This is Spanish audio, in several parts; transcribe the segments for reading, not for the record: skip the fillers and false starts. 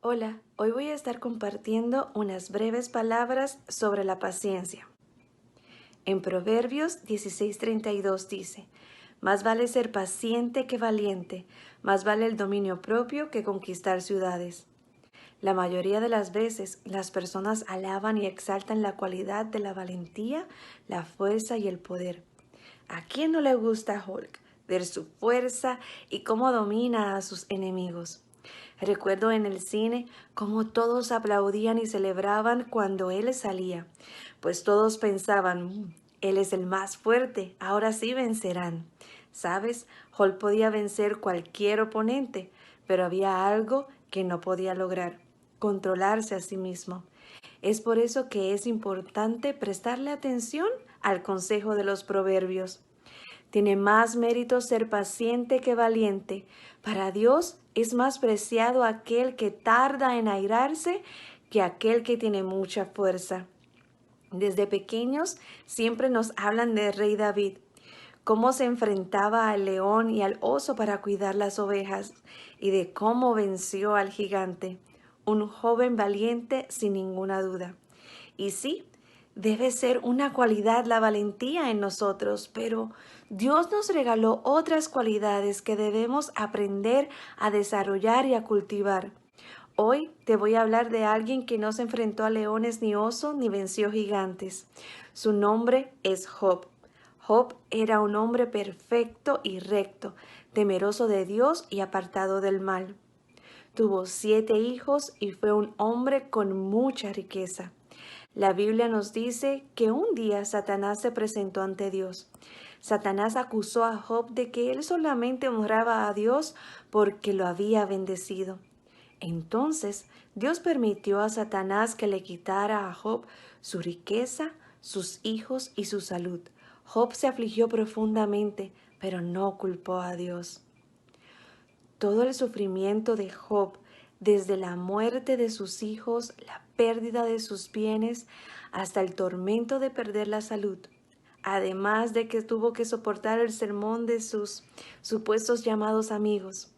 Hola, hoy voy a estar compartiendo unas breves palabras sobre la paciencia. En Proverbios 16:32 dice, más vale ser paciente que valiente, más vale el dominio propio que conquistar ciudades. La mayoría de las veces las personas alaban y exaltan la cualidad de la valentía, la fuerza y el poder. ¿A quién no le gusta Hulk? Ver su fuerza y cómo domina a sus enemigos. Recuerdo en el cine cómo todos aplaudían y celebraban cuando él salía, pues todos pensaban, él es el más fuerte, ahora sí vencerán. ¿Sabes? Hulk podía vencer cualquier oponente, pero había algo que no podía lograr, controlarse a sí mismo. Es por eso que es importante prestarle atención al consejo de los proverbios. Tiene más mérito ser paciente que valiente. Para Dios es más preciado aquel que tarda en airarse que aquel que tiene mucha fuerza. Desde pequeños siempre nos hablan del rey David, cómo se enfrentaba al león y al oso para cuidar las ovejas y de cómo venció al gigante. Un joven valiente sin ninguna duda. Y sí, debe ser una cualidad la valentía en nosotros, pero Dios nos regaló otras cualidades que debemos aprender a desarrollar y a cultivar. Hoy te voy a hablar de alguien que no se enfrentó a leones ni osos ni venció gigantes. Su nombre es Job. Job era un hombre perfecto y recto, temeroso de Dios y apartado del mal. Tuvo 7 hijos y fue un hombre con mucha riqueza. La Biblia nos dice que un día Satanás se presentó ante Dios. Satanás acusó a Job de que él solamente honraba a Dios porque lo había bendecido. Entonces Dios permitió a Satanás que le quitara a Job su riqueza, sus hijos y su salud. Job se afligió profundamente, pero no culpó a Dios. Todo el sufrimiento de Job, desde la muerte de sus hijos, la pérdida de sus bienes, hasta el tormento de perder la salud, además de que tuvo que soportar el sermón de sus supuestos llamados amigos.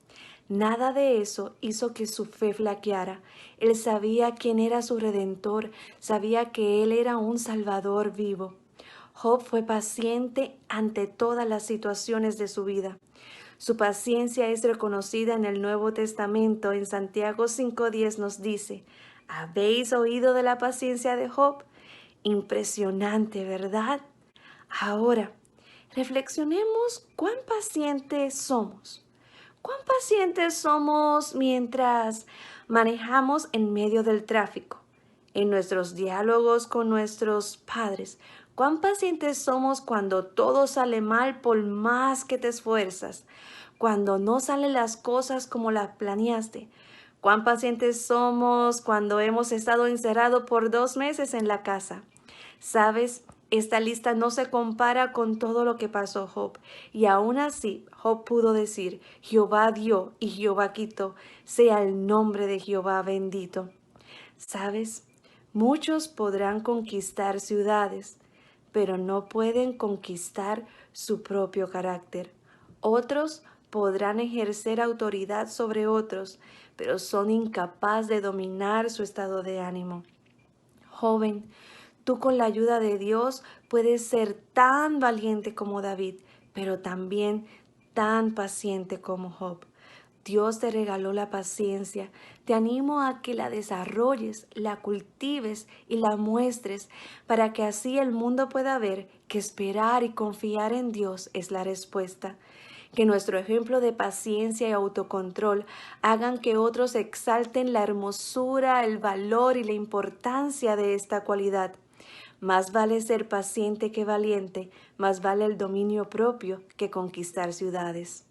Nada de eso hizo que su fe flaqueara. Él sabía quién era su Redentor, sabía que Él era un Salvador vivo. Job fue paciente ante todas las situaciones de su vida. Su paciencia es reconocida en el Nuevo Testamento. En Santiago 5:10 nos dice, ¿habéis oído de la paciencia de Job? Impresionante, ¿verdad? Ahora, reflexionemos cuán pacientes somos. ¿Cuán pacientes somos mientras manejamos en medio del tráfico? En nuestros diálogos con nuestros padres. ¿Cuán pacientes somos cuando todo sale mal por más que te esfuerzas? Cuando no salen las cosas como las planeaste. ¿Cuán pacientes somos cuando hemos estado encerrados por 2 meses en la casa? ¿Sabes? Esta lista no se compara con todo lo que pasó Job. Y aún así, Job pudo decir, Jehová dio y Jehová quitó, sea el nombre de Jehová bendito. ¿Sabes? Muchos podrán conquistar ciudades, pero no pueden conquistar su propio carácter. Otros podrán ejercer autoridad sobre otros, pero son incapaces de dominar su estado de ánimo. Joven, tú con la ayuda de Dios puedes ser tan valiente como David, pero también tan paciente como Job. Dios te regaló la paciencia. Te animo a que la desarrolles, la cultives y la muestres para que así el mundo pueda ver que esperar y confiar en Dios es la respuesta. Que nuestro ejemplo de paciencia y autocontrol hagan que otros exalten la hermosura, el valor y la importancia de esta cualidad. Más vale ser paciente que valiente, más vale el dominio propio que conquistar ciudades.